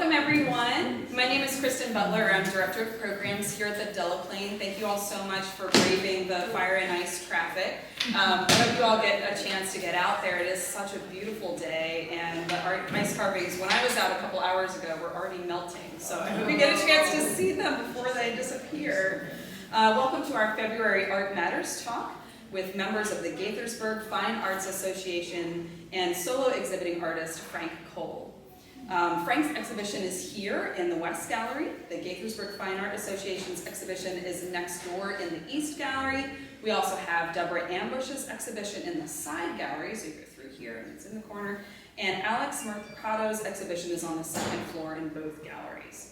Welcome everyone. My name is Kristen Butler. I'm Director of Programs here at the Delaplaine. Thank you all so much for braving the fire and ice traffic. I hope you all get a chance to get out there. It is such a beautiful day, and the ice carvings, when I was out a couple hours ago, were already melting. So I hope you get a chance to see them before they disappear. Welcome to our February Art Matters talk with members of the Gaithersburg Fine Arts Association and solo exhibiting artist Frank Cole. Frank's exhibition is here in the West Gallery. The Gaithersburg Fine Art Association's exhibition is next door in the East Gallery. We also have Deborah Ambush's exhibition in the side gallery, so you go through here and it's in the corner. And Alex Mercado's exhibition is on the second floor in both galleries.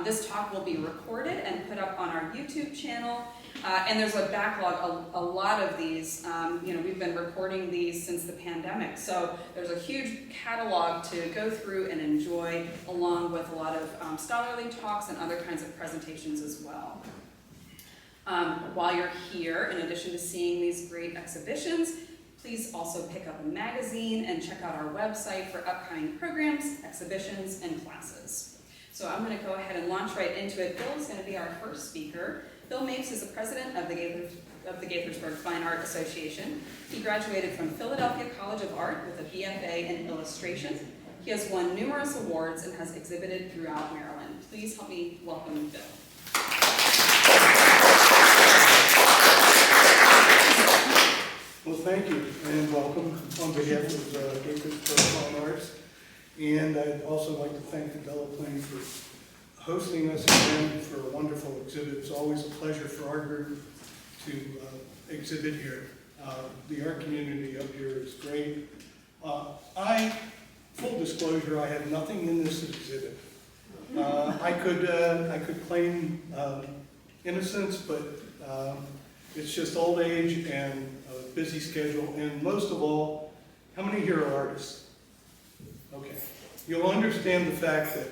This talk will be recorded and put up on our YouTube channel. And there's a backlog, a lot of these. We've been recording these since the pandemic, so there's a huge catalog to go through and enjoy, along with a lot of scholarly talks and other kinds of presentations as well. While you're here, in addition to seeing these great exhibitions, please also pick up a magazine and check out our website for upcoming programs, exhibitions, and classes. So I'm going to go ahead and launch right into it. Bill is going to be our first speaker. Bill Mapes is the president of the Gaithersburg Fine Art Association. He graduated from Philadelphia College of Art with a BFA in illustration. He has won numerous awards and has exhibited throughout Maryland. Please help me welcome Bill. Well, thank you, and welcome on behalf of Gaithersburg Fine Arts. And I'd also like to thank the Delaplaine for hosting us again for a wonderful exhibit. It's always a pleasure for our group to exhibit here. The art community up here is great. Full disclosure, I have nothing in this exhibit. I could claim innocence, but it's just old age and a busy schedule, and most of all, how many here are artists? Okay. You'll understand the fact that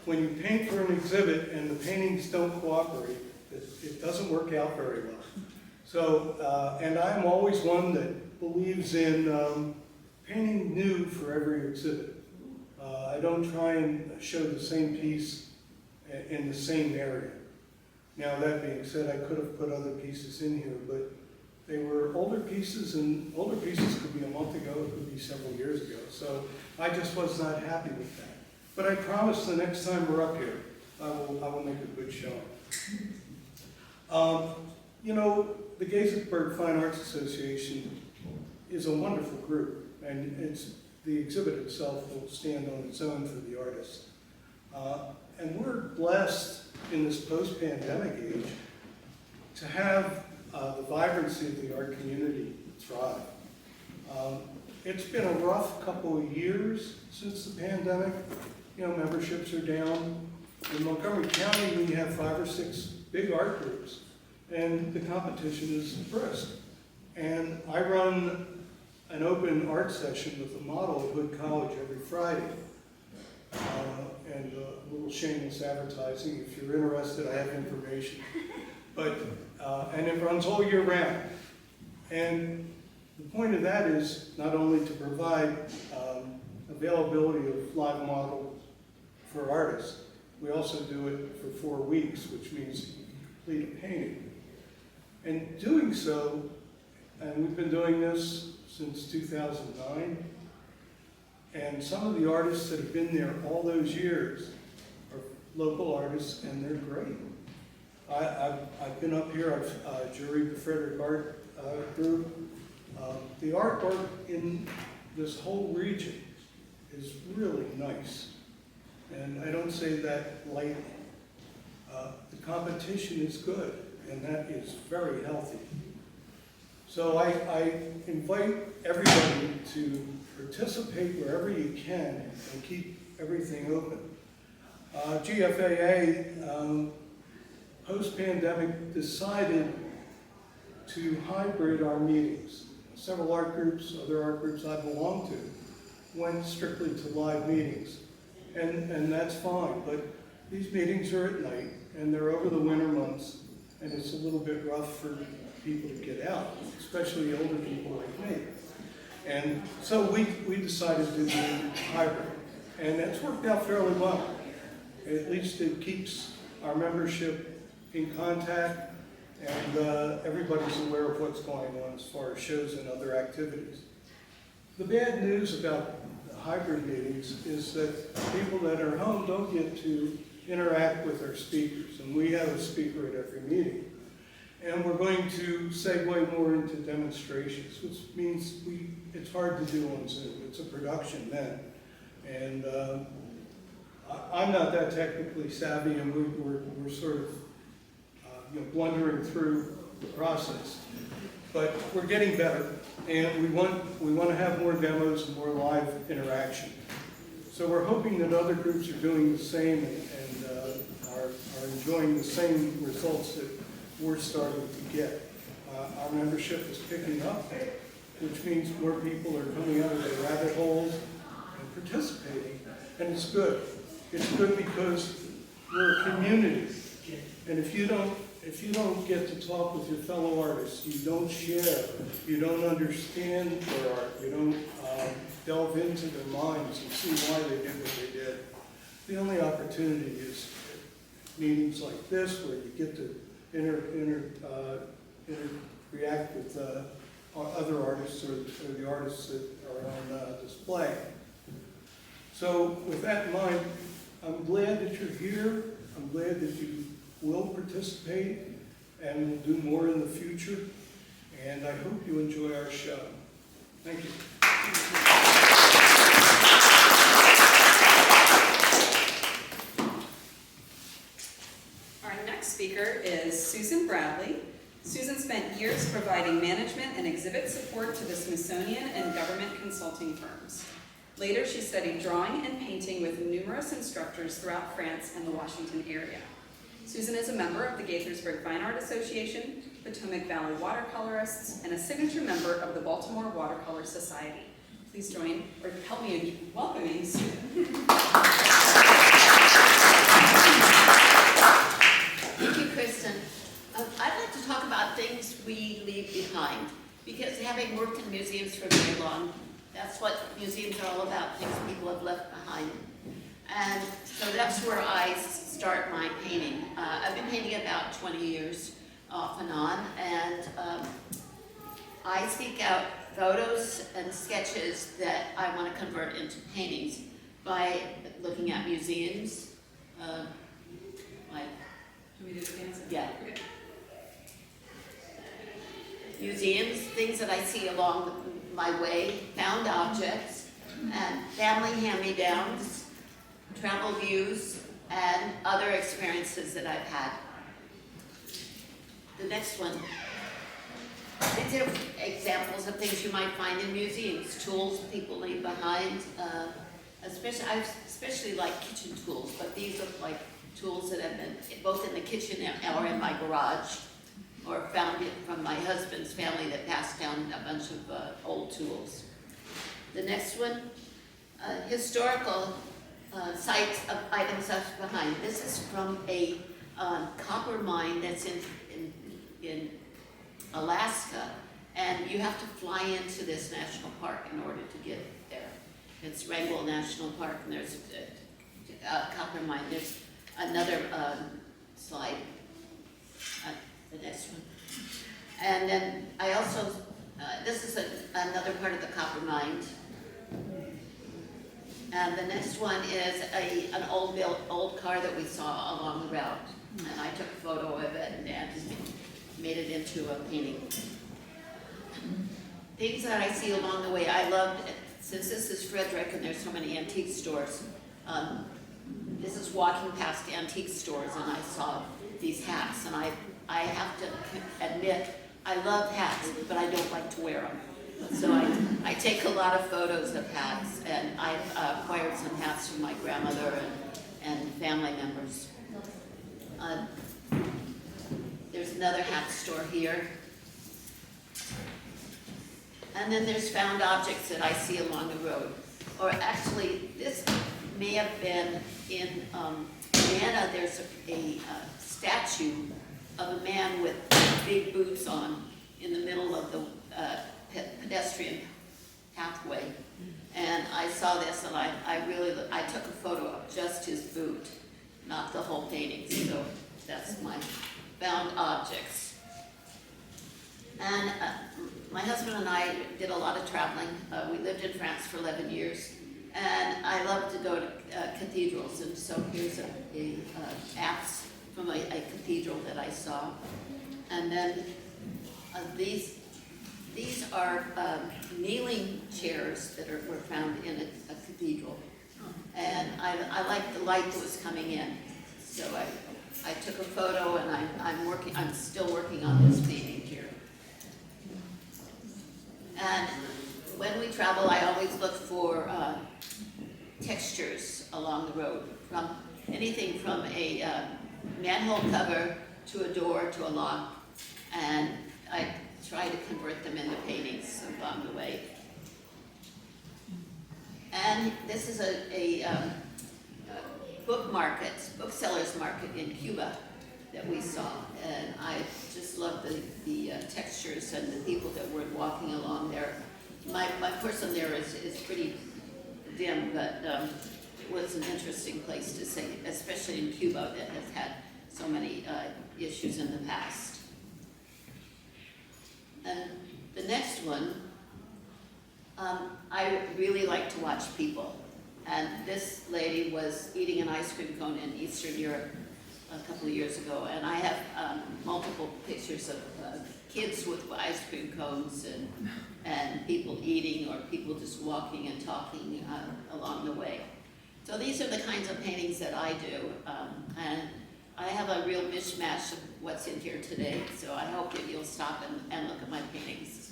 when you paint for an exhibit and the paintings don't cooperate, it doesn't work out very well. So, and I'm always one that believes in painting new for every exhibit. I don't try and show the same piece in the same area. Now, that being said, I could have put other pieces in here, but they were older pieces, and older pieces could be a month ago, it could be several years ago. So I just was not happy with that. But I promise the next time we're up here, I will make a good showing. The Gaithersburg Fine Arts Association is a wonderful group, and the exhibit itself will stand on its own for the artists. And we're blessed in this post-pandemic age to have the vibrancy of the art community thrive. It's been a rough couple of years since the pandemic. Memberships are down. In Montgomery County, we have 5 or 6 big art groups, and the competition is brisk. And I run an open art session with a model at Hood College every Friday. And a little shameless advertising. If you're interested, I have information. But, and it runs all year round. And the point of that is not only to provide availability of live models for artists, we also do it for 4 weeks, which means you complete a painting. And doing so, and we've been doing this since 2009, and some of the artists that have been there all those years are local artists, and they're great. I've been up here, I've juried the Frederick Art Group. The artwork in this whole region is really nice, and I don't say that lightly. The competition is good, and that is very healthy. So I invite everybody to participate wherever you can and keep everything open. GFAA, post-pandemic, decided to hybrid our meetings. Several art groups, other art groups I belong to, went strictly to live meetings. And that's fine, but these meetings are at night, and they're over the winter months, and it's a little bit rough for people to get out, especially older people like me. And so we decided to do hybrid, and it's worked out fairly well. At least it keeps our membership in contact, and everybody's aware of what's going on as far as shows and other activities. The bad news about the hybrid meetings is that people that are home don't get to interact with our speakers, and we have a speaker at every meeting. And we're going to segue more into demonstrations, which means it's hard to do on Zoom. It's a production then. And I'm not that technically savvy, and we're sort of blundering through the process. But we're getting better, and we want to have more demos and more live interaction. So we're hoping that other groups are doing the same and are enjoying the same results that we're starting to get. Our membership is picking up, which means more people are coming out of their rabbit holes and participating, and it's good. It's good because we're a community, and if you don't get to talk with your fellow artists, you don't share, you don't understand their art, you don't delve into their minds and see why they did what they did. The only opportunity is meetings like this, where you get to react with other artists or the artists that are on display. So with that in mind, I'm glad that you're here. I'm glad that you will participate and will do more in the future. And I hope you enjoy our show. Thank you. Our next speaker is Susan Bradley. Susan spent years providing management and exhibit support to the Smithsonian and government consulting firms. Later, she studied drawing and painting with numerous instructors throughout France and the Washington area. Susan is a member of the Gaithersburg Fine Arts Association, Potomac Valley Watercolorists, and a signature member of the Baltimore Watercolor Society. Please join, or help me in welcoming Susan. Thank you, Kristen. I'd like to talk about things we leave behind, because having worked in museums for very long, that's what museums are all about, things people have left behind. And so that's where I start my painting. I've been painting about 20 years off and on, and I seek out photos and sketches that I want to convert into paintings by looking at museums. Yeah. Museums, things that I see along my way, found objects, and family hand-me-downs, travel views, and other experiences that I've had. The next one. These are examples of things you might find in museums, tools people leave behind. I especially like kitchen tools, but these look like tools that have been both in the kitchen or in my garage, or found it from my husband's family that passed down a bunch of old tools. The next one, historical sites of items left behind. This is from a copper mine that's in Alaska, and you have to fly into this national park in order to get there. It's Wrangell National Park, and there's a copper mine. There's another slide, the next one. And then I also, this is another part of the copper mine. And the next one is an old car that we saw along the route. And I took a photo of it and made it into a painting. Things that I see along the way, I loved, since this is Frederick and there's so many antique stores, this is walking past antique stores and I saw these hats, and I have to admit, I love hats, but I don't like to wear them. So I take a lot of photos of hats, and I've acquired some hats from my grandmother and family members. There's another hat store here. And then there's found objects that I see along the road. Or actually, this may have been in Vienna. There's a statue of a man with big boots on in the middle of the pedestrian pathway. And I saw this, and I took a photo of just his boot. not the whole painting. So that's my found objects. And my husband and I did a lot of traveling. We lived in France for 11 years. And I love to go to cathedrals. And so here's a apse from a cathedral that I saw. And then these are kneeling chairs that were found in a cathedral. And I liked the light that was coming in. So I took a photo, and I'm still working on this painting here. And when we travel, I always look for textures along the road, from anything from a manhole cover to a door to a lock, and I try to convert them into paintings along the way. And this is a booksellers market in Cuba that we saw, and I just love the textures and the people that were walking along there. My person there is pretty dim, but it was an interesting place to see, especially in Cuba that has had so many issues in the past. And the next one, I really like to watch people. And this lady was eating an ice cream cone in Eastern Europe a couple of years ago, and I have multiple pictures of kids with ice cream cones and people eating, or people just walking and talking along the way. So these are the kinds of paintings that I do, and I have a real mishmash of what's in here today, so I hope that you'll stop and look at my paintings.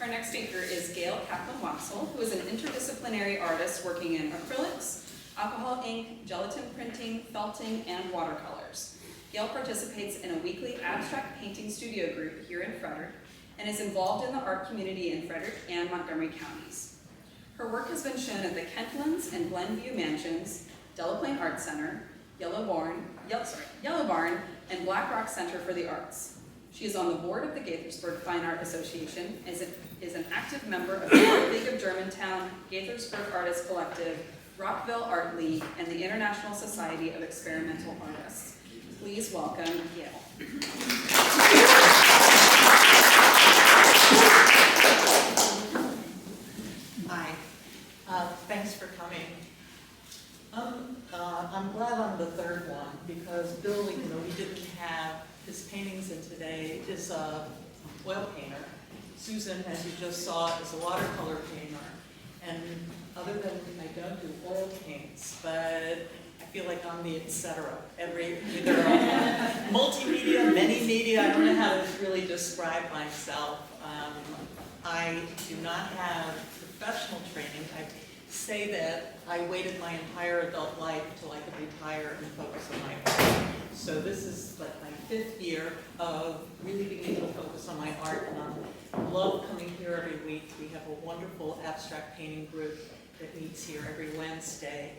Our next speaker is Gail Kaplan-Waxel, who is an interdisciplinary artist working in acrylics, alcohol ink, gelatin printing, felting, and watercolors. Gail participates in a weekly abstract painting studio group here in Frederick and is involved in the art community in Frederick and Montgomery counties. Her work has been shown at the Kentlands and Glenview Mansions, Delaplaine Art Center, Yellow Barn, and Black Rock Center for the Arts. She is on the board of the Gaithersburg Fine Arts Association, is an active member of the Art League of Germantown, Gaithersburg Artists Collective, Rockville Art League, and the International Society of Experimental Artists. Please welcome Gail. Hi, thanks for coming. I'm glad I'm the third one, because Bill, even though he didn't have his paintings in today, is a oil painter. Susan, as you just saw, is a watercolor painter. And other than I don't do oil paints, but I feel like I'm the et cetera. Either multimedia, many media, I don't know how to really describe myself. I do not have professional training. I say that I waited my entire adult life until I could retire and focus on my art. So this is like my 5th year of really being able to focus on my art, and I love coming here every week. We have a wonderful abstract painting group that meets here every Wednesday.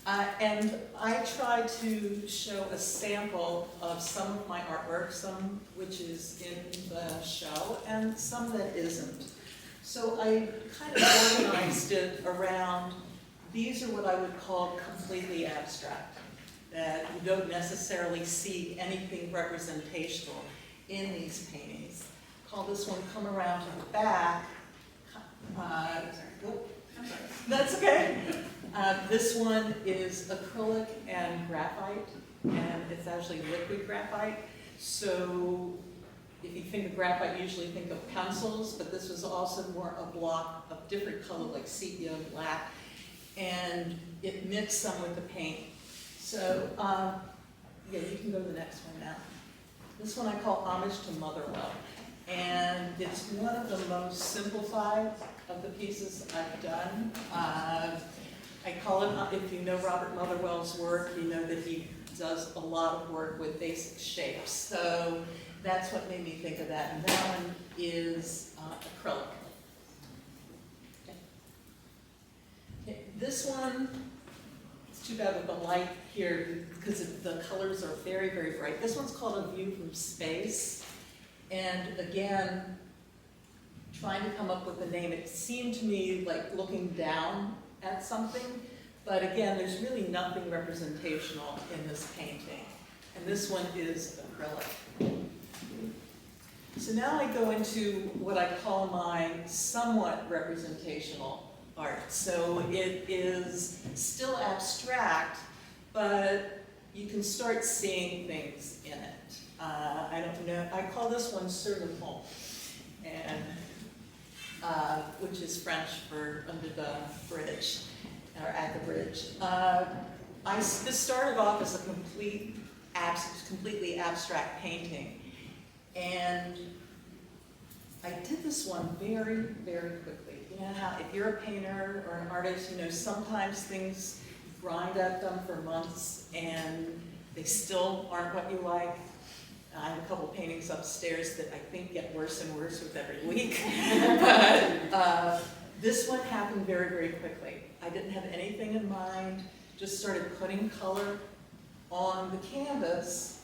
And I try to show a sample of some of my artwork, some which is in the show, and some that isn't. So I kind of organized it around, these are what I would call completely abstract, that you don't necessarily see anything representational in these paintings. Call this one Come Around to the Back. That's okay. This one is acrylic and graphite, and it's actually liquid graphite. So if you think of graphite, you usually think of pencils, but this was also more a block of different color, like sepia and black, and it mixed some with the paint. So, yeah, you can go to the next one now. This one I call Homage to Motherwell, and it's one of the most simplified of the pieces I've done. I call it, if you know Robert Motherwell's work, you know that he does a lot of work with basic shapes. So that's what made me think of that. And that one is acrylic. Okay. This one, It's too bad with the light here because the colors are very, very bright. This one's called A View from Space. And again, trying to come up with a name, it seemed to me like looking down at something, but again, there's really nothing representational in this painting. And this one is acrylic. So now I go into what I call my somewhat representational art. So it is still abstract, but you can start seeing things in it. I don't know, I call this one sur le pont, and which is French for under the bridge, or at the bridge. This started off as a completely abstract painting, and I did this one very, very quickly. You know how if you're a painter or an artist, you know sometimes things grind at them for months and they still aren't what you like. I have a couple paintings upstairs that I think get worse and worse with every week. But this one happened very, very quickly. I didn't have anything in mind, just started putting color on the canvas,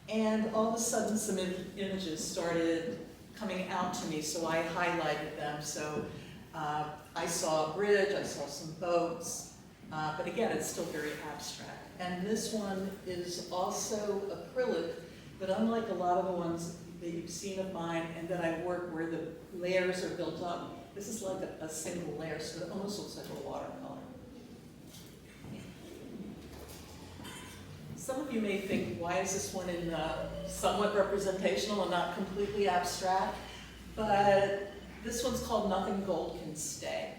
and all of a sudden some images started coming out to me, so I highlighted them. So I saw a bridge, I saw some boats, but again, it's still very abstract. And this one is also acrylic, but unlike a lot of the ones that you've seen of mine and that I work where the layers are built up, this is like a single layer, so it almost looks like a watercolor. Some of you may think, why is this one in somewhat representational and not completely abstract? But this one's called Nothing Gold Can Stay.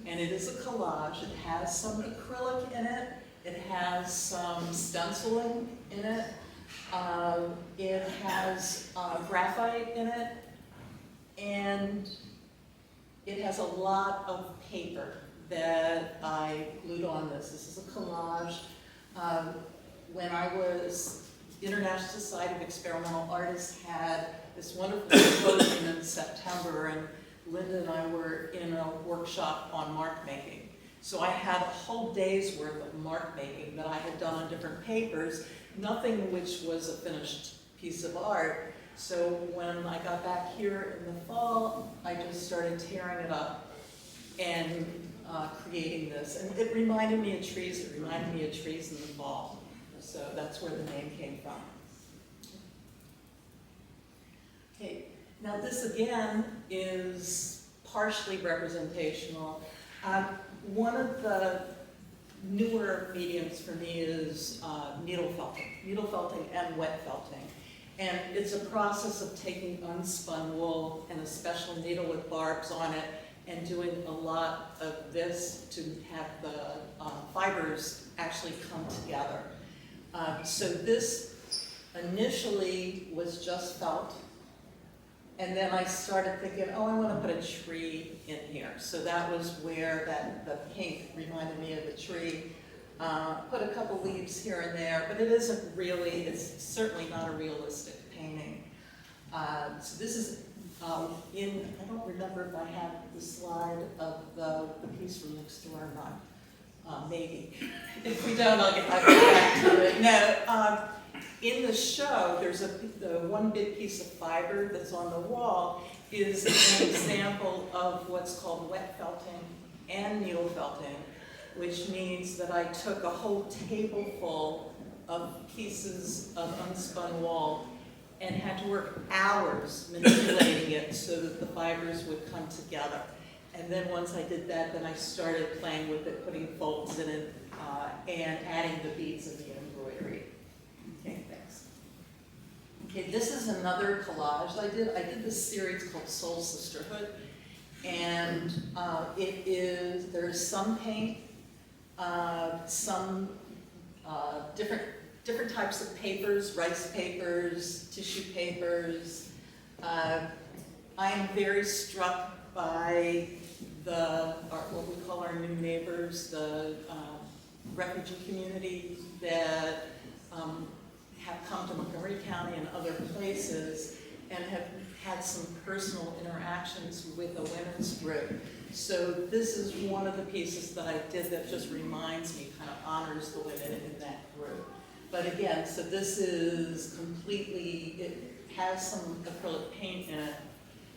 And it is a collage. It has some acrylic in it. It has some stenciling in it. It has graphite in it. And it has a lot of paper that I glued on this. This is a collage. When I was, International Society of Experimental Artists had this wonderful symposium in September, and Linda and I were in a workshop on mark making. So I had a whole day's worth of mark making that I had done on different papers, nothing which was a finished piece of art. So when I got back here in the fall, I just started tearing it up and creating this. And it reminded me of trees. It reminded me of trees in the fall. So that's where the name came from. Okay, now this again is partially representational. One of the newer mediums for me is needle felting and wet felting. And it's a process of taking unspun wool and a special needle with barbs on it and doing a lot of this to have the fibers actually come together. So this initially was just felt, and then I started thinking, oh, I want to put a tree in here. So that was where the pink reminded me of the tree. Put a couple leaves here and there, but it isn't really, it's certainly not a realistic painting. So this is I don't remember if I have the slide of the piece from next door or not. Maybe. If we don't, I'll get back to it. No, in the show, there's the one big piece of fiber that's on the wall is an example of what's called wet felting and needle felting, which means that I took a whole table full of pieces of unspun wool and had to work hours manipulating it so that the fibers would come together. And then once I did that, then I started playing with it, putting folds in it, and adding the beads and the embroidery. Okay, thanks. Okay, this is another collage I did. I did this series called Soul Sisterhood, and there's some paint, some different types of papers, rice papers, tissue papers. I am very struck by what we call our new neighbors, the refugee community that have come to Montgomery County and other places and have had some personal interactions with a women's group So this is one of the pieces that I did that just reminds me, kind of honors the women in that group. But again, so this is completely, it has some acrylic paint in it,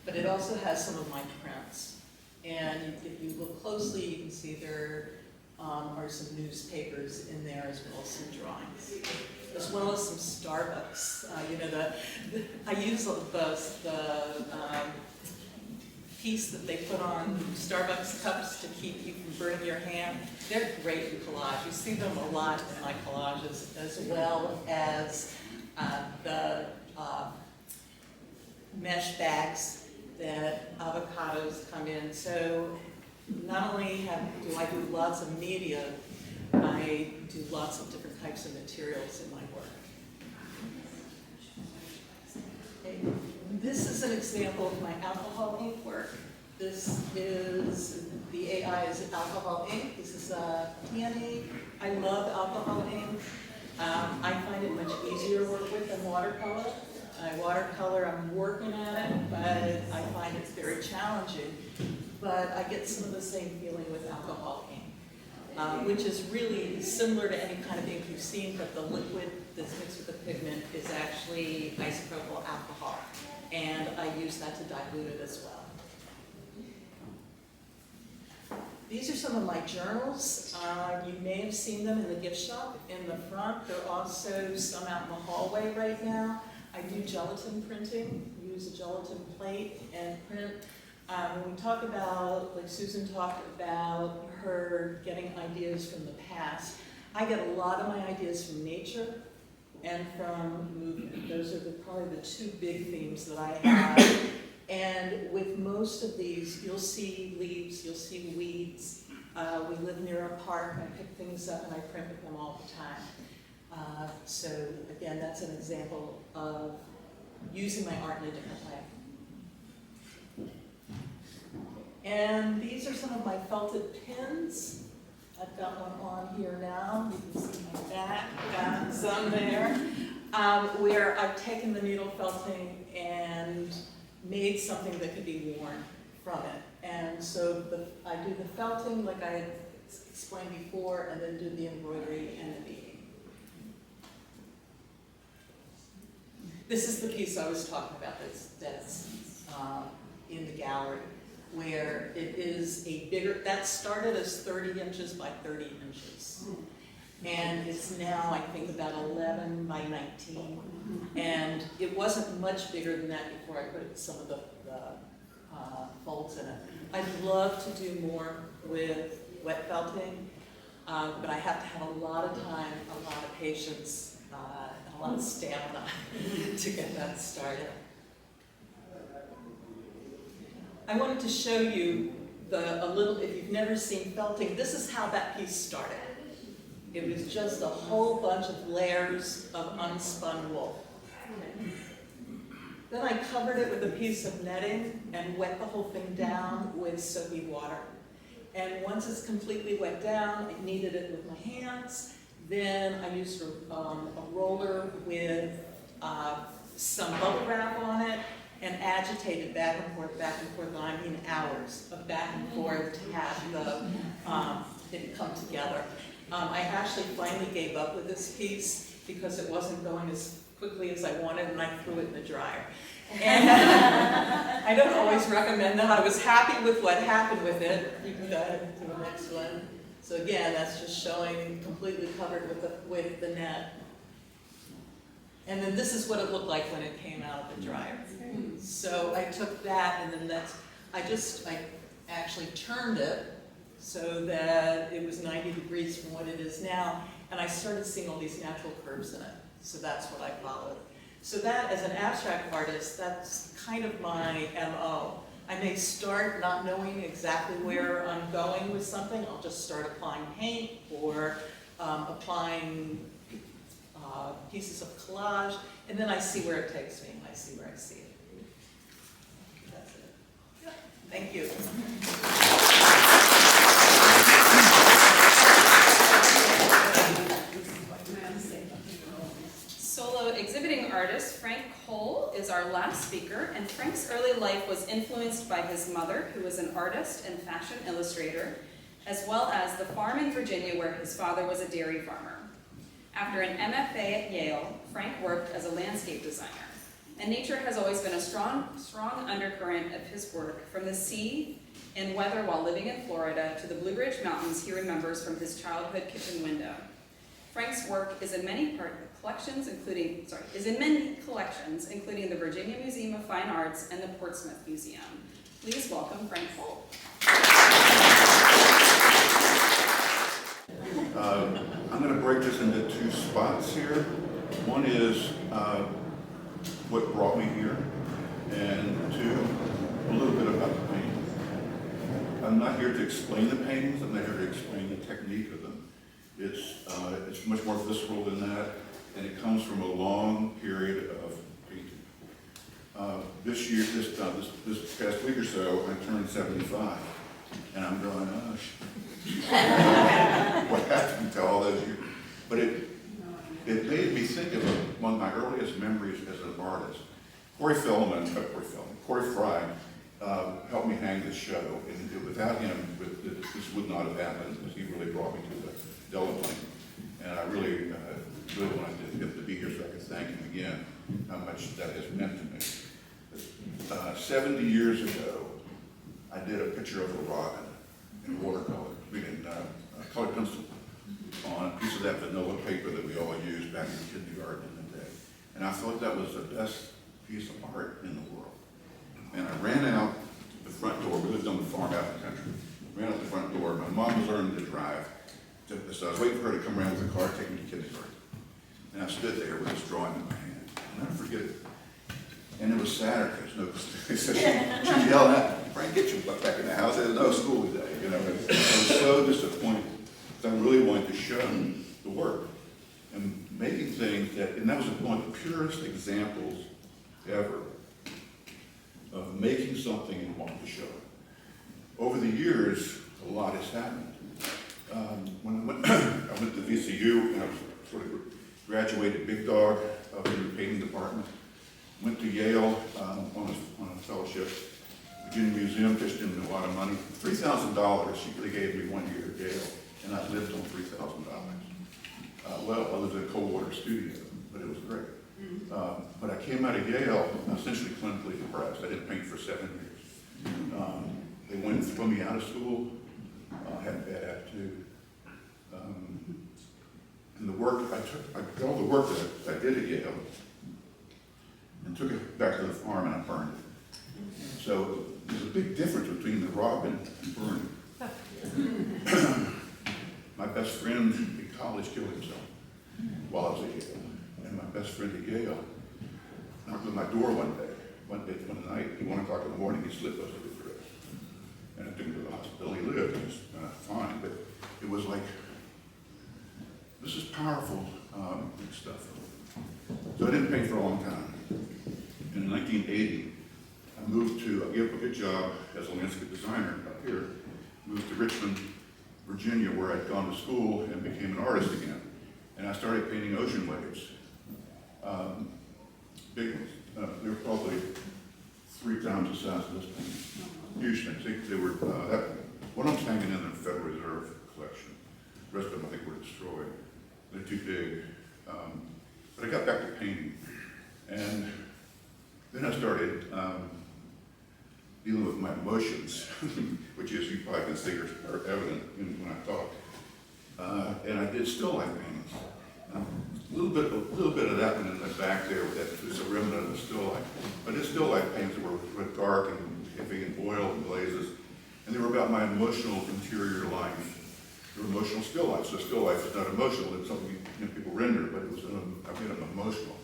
but it also has some of my prints. And if you look closely, you can see there are some newspapers in there as well as some drawings, as well as some Starbucks. You know, I use the piece that they put on Starbucks cups to keep you from burning your hand. They're great in collage. You see them a lot in my collages, as well as the mesh bags that avocados come in. So not only do I do lots of media, I do lots of different types of materials in my work. This is an example of my alcohol ink work. This is, the AI is alcohol ink. This is a peony. I love alcohol ink. I find it much easier to work with than watercolor. Watercolor, I'm working on it, but I find it's very challenging. But I get some of the same feeling with alcohol ink, which is really similar to any kind of ink you've seen, but the liquid that's mixed with the pigment is actually isopropyl alcohol. And I use that to dilute it as well. These are some of my journals. You may have seen them in the gift shop in the front. There are also some out in the hallway right now. I do gelatin printing, use a gelatin plate and print. When we talk about, like Susan talked about her getting ideas from the past, I get a lot of my ideas from nature and from movement. Those are probably the two big themes that I have. And with most of these, you'll see leaves, you'll see weeds. We live near a park, I pick things up and I print with them all the time. So again, that's an example of using my art in a different way. And these are some of my felted pins. I've got one on here now. You can see my back, got some there, where I've taken the needle felting and made something that could be worn from it. And so I do the felting like I had explained before, and then do the embroidery and the beading. This is the piece I was talking about that's in the gallery, where it is a bigger, that started as 30 inches by 30 inches. And it's now, I think, about 11 by 19. And it wasn't much bigger than that before I put some of the folds in it. I'd love to do more with wet felting, but I have to have a lot of time, a lot of patience, and a lot of stamina to get that started. I wanted to show you if you've never seen felting, this is how that piece started. It was just a whole bunch of layers of unspun wool. Then I covered it with a piece of netting and wet the whole thing down with soapy water. And once it's completely wet down, I kneaded it with my hands. Then I used a roller with some bubble wrap on it and agitated back and forth, I mean hours of back and forth to have it come together. I actually finally gave up with this piece because it wasn't going as quickly as I wanted, and I threw it in the dryer. And I don't always recommend that. I was happy with what happened with it. You can go ahead to the next one. So again, that's just showing completely covered with the net. And then this is what it looked like when it came out of the dryer. So I took that, and then I actually turned it so that it was 90 degrees from what it is now, and I started seeing all these natural curves in it. So that's what I followed. So that, as an abstract artist, that's kind of my MO. I may start not knowing exactly where I'm going with something. I'll just start applying paint or applying pieces of collage, and then I see where it takes me, and I see where I see it. That's it. Thank you. Solo exhibiting artist Frank Cole is our last last speaker, and Frank's early life was influenced by his mother, who was an artist and fashion illustrator, as well as the farm in Virginia where his father was a dairy farmer. After an MFA at Yale, Frank worked as a landscape designer, and nature has always been a strong undercurrent of his work, from the sea and weather while living in Florida to the Blue Ridge Mountains he remembers from his childhood kitchen window. Frank's work is in many collections, including the Virginia Museum of Fine Arts and the Portsmouth Museum. Please welcome Frank Folt. I'm going to break this into two spots here. One is what brought me here, and two, a little bit about the painting. I'm not here to explain the paintings, I'm not here to explain the technique of them. It's much more visceral than that, and it comes from a long period of painting. This past week or so, I turned 75, and I'm going, what happened to all those years? But it made me think of one of my earliest memories as an artist. Corey Fry helped me hang this show, and without him, this would not have happened, because he really brought me to the Delaplaine. And I really wanted him to be here so I could thank him again, how much that has meant to me. 70 years ago, I did a picture of a robin in watercolor, colored pencil, on a piece of that vanilla paper that we all used back in kindergarten in the day. And I thought that was the best piece of art in the world. And I ran out the front door. We lived on the farm out in the country. Ran out the front door. My mom was learning to drive. So I was waiting for her to come around with a car, take me to kindergarten. And I stood there with this drawing in my hand. I'll never forget it. And it was Saturday. She yelled at, Frank, get your butt back in the house. There's no school today. I was so disappointed. I really wanted to show the work and making things and that was one of the purest examples ever of making something and wanting to show it. Over the years, a lot has happened. When I went to VCU, and I was sort of graduated big dog in the painting department. Went to Yale on a fellowship. Virginia Museum pitched in a lot of money. $3,000 she could have gave me 1 year at Yale, and I lived on $3,000. I lived in a cold water studio, but it was great. But I came out of Yale essentially clinically depressed. I didn't paint for 7 years. They wanted to throw me out of school. I had a bad attitude. And the work I took all the work that I did at Yale and took it back to the farm and I burned it. So there's a big difference between the robin and burning. My best friend in college killed himself while I was at Yale. And my best friend at Yale knocked on my door one night, at 1 o'clock in the morning, he slipped us with the and I took him to the hospital. He lived, he was fine, but it was like, this is powerful stuff. So I didn't paint for a long time. In 1980, I moved to, I gave a good job as a landscape designer up here, moved to Richmond, Virginia, where I'd gone to school and became an artist again. And I started painting ocean waves. Big ones. They were probably 3 times the size of this painting. Huge things. They were, one of them's hanging in the Federal Reserve collection. The rest of them I think were destroyed. They're too big. But I got back to painting. And then I started dealing with my emotions, which as you probably can see are evident when I talk. And I did still life paintings. A little bit of that one in the back there with that, there's a remnant of the still life. But it's still life paintings that were dark and heavy and oil and glazes. And they were about my emotional interior life. They were emotional still life. So still life is not emotional, it's something people render, but it was I made them emotional.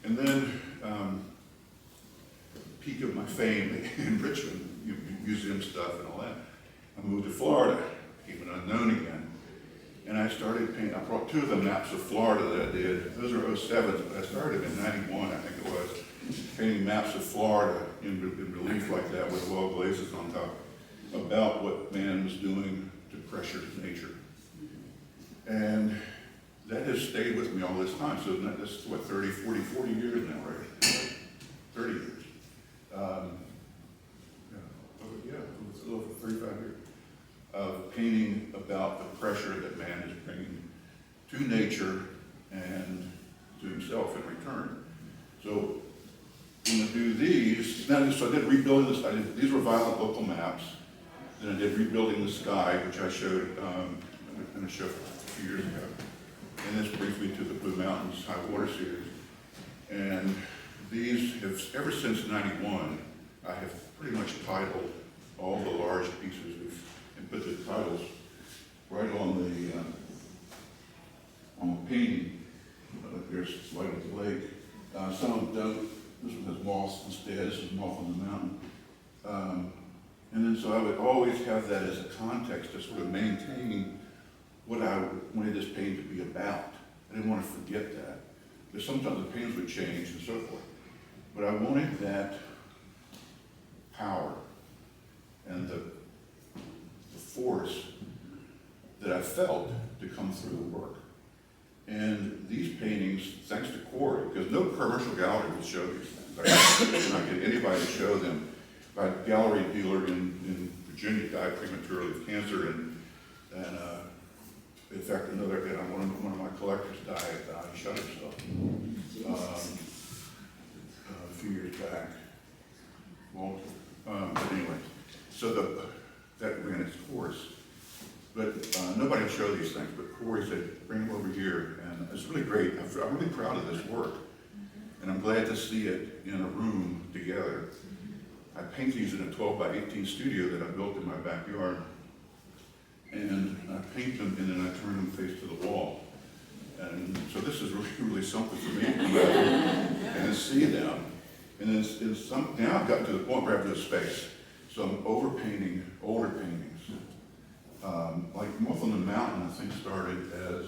And then peak of my fame in Richmond, museum stuff and all that. I moved to Florida, became an unknown again. And I started painting, I brought 2 of the maps of Florida that I did. Those are 07s, but I started in 91, I think it was, painting maps of Florida in relief like that with oil glazes on top about what man was doing to pressure nature. And that has stayed with me all this time. So that's what, 40 years now, right? 30 years. Yeah, it was over 35 years of painting about the pressure that man is bringing to nature and to himself in return. So I'm going to do these. So I did rebuilding this. These were violent local maps. Then I did rebuilding the sky, which I showed in a show a few years ago. And this brings me to the Blue Mountains High Water Series. And these have, ever since '91, I have pretty much titled all the large pieces and put the titles right on the painting. There's Light of the Lake. Some of them, this one has moss instead. This is moth on the mountain. And then so I would always have that as a context to sort of maintain what I wanted this painting to be about. I didn't want to forget that. Because sometimes the paintings would change and so forth. But I wanted that power and the force that I felt to come through the work. And these paintings, thanks to Corey, because no commercial gallery will show these things. I did not get anybody to show them. My gallery dealer in Virginia died prematurely of cancer, and in fact, one of my collectors died. He shot himself a few years back. Well, but anyway, so that ran its course. But nobody showed these things, but Corey said, bring them over here. And it's really great. I'm really proud of this work. And I'm glad to see it in a room together. I paint these in a 12 by 18 studio that I built in my backyard. And I paint them and then I turn them face to the wall. And so this is really, really something for me to come out and then see them. And then now I've gotten to the point where I have no space. So I'm overpainting older paintings. Like Moth on the Mountain, I think, started as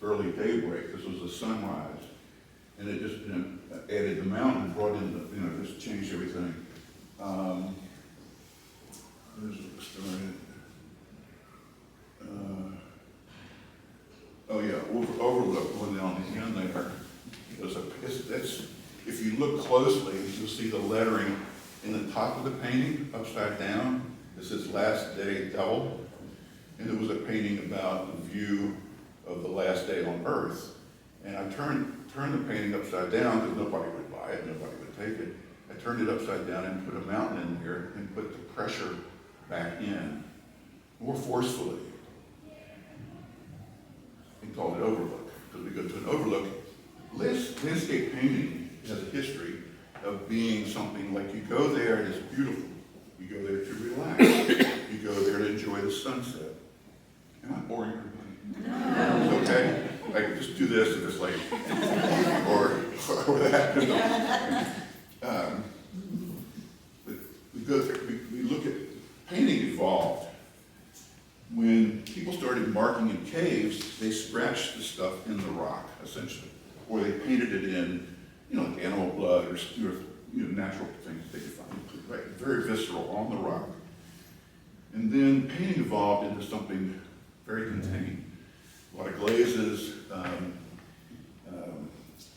early daybreak. This was a sunrise. And it just added the mountain, brought in the, just changed everything. Where's it started? Oh yeah, overlook going down the end there. If you look closely, you'll see the lettering in the top of the painting, upside down. It says Last Day Double. And it was a painting about the view of the last day on Earth. And I turned the painting upside down because nobody would buy it, nobody would take it. I turned it upside down and put a mountain in here and put the pressure back in more forcefully. And called it Overlook, because we go to an overlook. Landscape painting has a history of being something like you go there and it's beautiful. You go there to relax. You go there to enjoy the sunset. Am I boring everybody? No. Okay? I can just do this if it's late. or that. But we go there, we look at, painting evolved. When people started marking in caves, they scratched the stuff in the rock, essentially. Or they painted it in, like animal blood or natural things they could find. Right? Very visceral, on the rock. And then painting evolved into something very contained. A lot of glazes,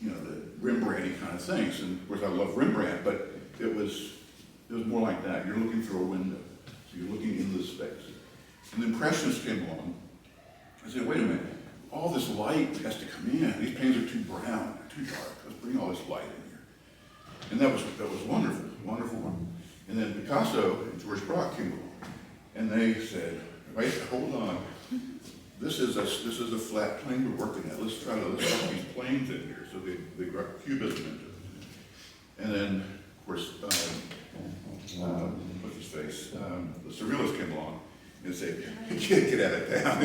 the Rembrandt-y kind of things. And of course I love Rembrandt, but it was more like that. You're looking through a window. So you're looking into the space. And the Impressionists came along. I said, wait a minute, all this light has to come in. These paintings are too brown, too dark. Let's bring all this light in here. And that was wonderful, wonderful one. And then Picasso and George Braque came along. And they said, wait, hold on. This is a flat plane we're working at. Let's put these planes in here. So they brought cubism into it. And then, of course, what's his face? The surrealists came along and said, get out of town.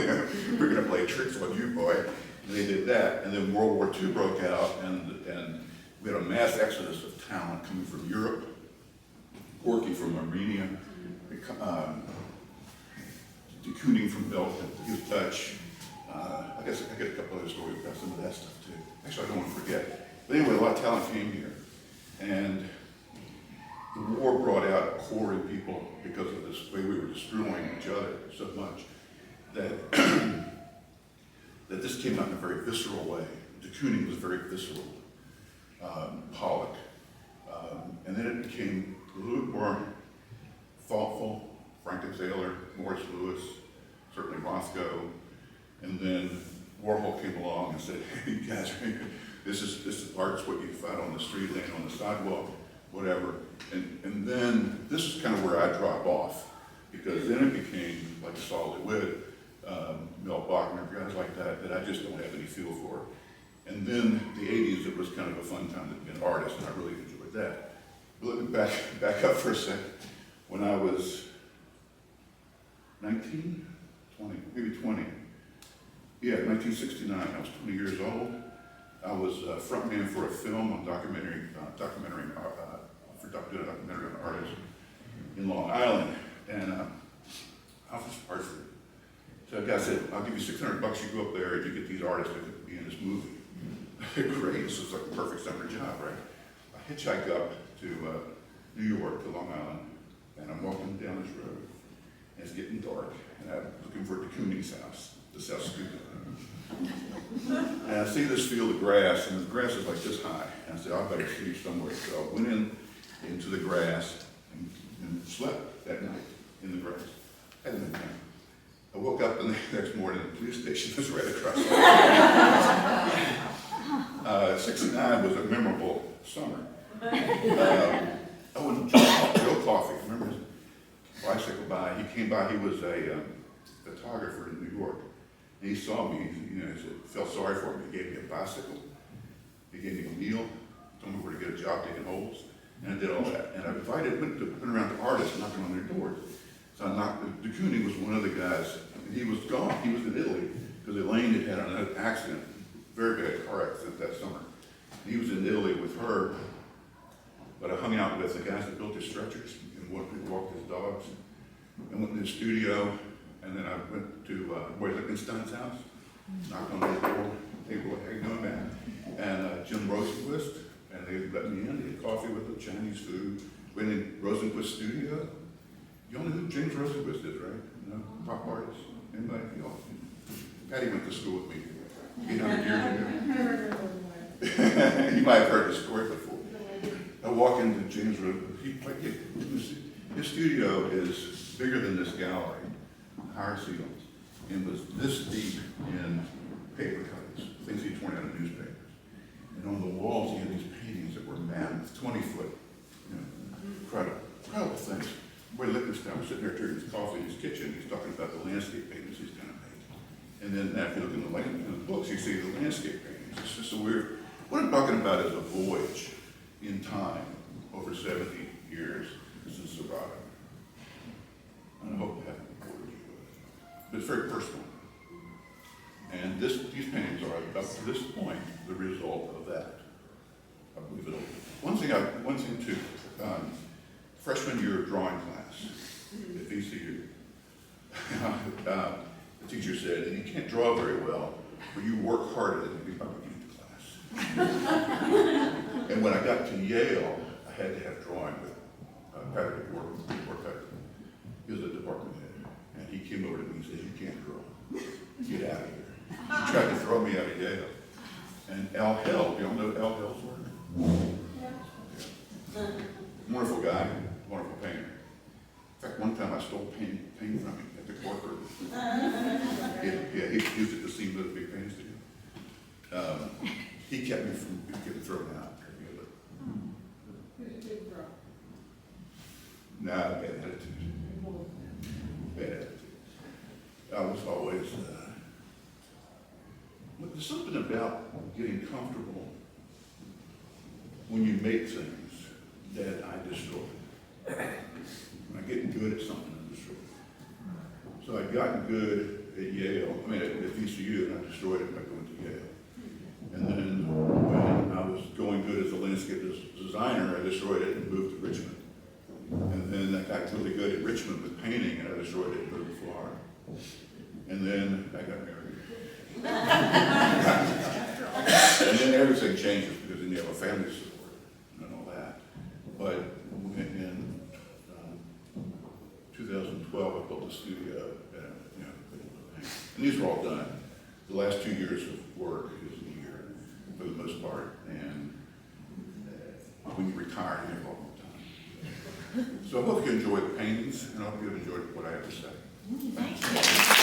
We're going to play tricks on you, boy. And they did that. And then World War II broke out, and we had a mass exodus of talent coming from Europe. Gorky from Armenia. De Kooning from Belgium, he was Dutch. I guess I get a couple other stories about some of that stuff too. Actually, I don't want to forget. But anyway, a lot of talent came here. And the war brought out a core in people because of this way we were destroying each other so much that, that this came out in a very visceral way. De Kooning was very visceral. Pollock. And then it became a little bit more thoughtful. Franklin Taylor, Morris Lewis, certainly Rothko. And then Warhol came along and said, hey, you guys, this is art's what you find on the street, laying on the sidewalk, whatever. And then this is kind of where I drop off, because then it became like a solid wood, Mel Bachner, guys like that I just don't have any feel for. And then the 80s, it was kind of a fun time to be an artist, and I really enjoyed that. But let me back up for a second. When I was 19, 20, maybe 20, yeah, 1969, I was 20 years old. I was frontman for a film on documentary on artists in Long Island, and I was just part of it. So the guy said, I'll give you $600, you go up there and you get these artists that could be in this movie. Great, this was like a perfect summer job, right? I hitchhike up to New York, to Long Island, and I'm walking down this road, and it's getting dark, and I'm looking for de Kooning's house, the South Studio. And I see this field of grass, and the grass is like this high, and I said, I better sleep somewhere. So I went into the grass and slept that night in the grass. Hadn't been time. I woke up the next morning, the police station was right across the way. 69 was a memorable summer. I went to Joe Coffey, remember his bicycle by? He came by, he was a photographer in New York. And he saw me, he said, felt sorry for me. He gave me a bicycle, he gave me a meal, told me where to get a job taking holes, and I did all that. And I went around to artists knocking on their doors. So I knocked, de Kooning was one of the guys, and he was gone, he was in Italy, because Elaine had an accident, very bad car accident that summer. And he was in Italy with her, but I hung out with the guys that built his stretchers, and walked his dogs, and went to the studio, and then I went to Roy Lichtenstein's house, knocked on his door, hey, how you doing, man? And Jim Rosenquist, and they let me in, they had coffee with the Chinese food, went in Rosenquist's studio. You all know who James Rosenquist is, right? You know, pop artist. Anybody? Y'all? Patty went to school with me 800 years ago. You might have heard the story before. I walk into James Rosenquist. His studio is bigger than this gallery, higher ceilings, and was this deep in paper cuttings, things he'd torn out of newspapers. And on the walls, he had these paintings that were mammoth, 20-foot, incredible things. Roy Lichtenstein was sitting there drinking his coffee in his kitchen. He's talking about the landscape paintings he's going to make. And then if you look in the books, you see the landscape paintings. It's just a weird. What I'm talking about is a voyage in time over 70 years since Serrata. And I hope I haven't bored you with it. But it's very personal. And these paintings are, up to this point, the result of that. I believe it'll. One thing too, freshman year drawing class at VCU. The teacher said, and you can't draw very well, but you work harder than you do by beginning the class. And when I got to Yale, I had to have drawing with Patrick Ward. He was a department head, and he came over to me and said, you can't draw. Get out of here. He tried to throw me out of Yale. And Al Held, you all know Al Held's work? Yeah. Wonderful guy, wonderful painter. In fact, one time I stole paint from him at the courtroom. He used it to see those big paintings together. He kept me from getting thrown out. Nah, bad attitude. Bad attitude. I was always, there's something about getting comfortable when you make things that I destroy. When I get good at something, I destroy it. So I'd gotten good at Yale, at VCU, and I destroyed it by going to Yale. And then when I was going good as a landscape designer, I destroyed it and moved to Richmond. And then I got really good at Richmond with painting, and I destroyed it and moved to Florida. And then I got married. And then everything changes because then you have a family support and all that. But in 2012, I built a studio, and these are all done. The last 2 years of work is a year for the most part, and when you retire, you have all the time. So I hope you enjoyed the paintings, and I hope you enjoyed what I have to say. Thank you.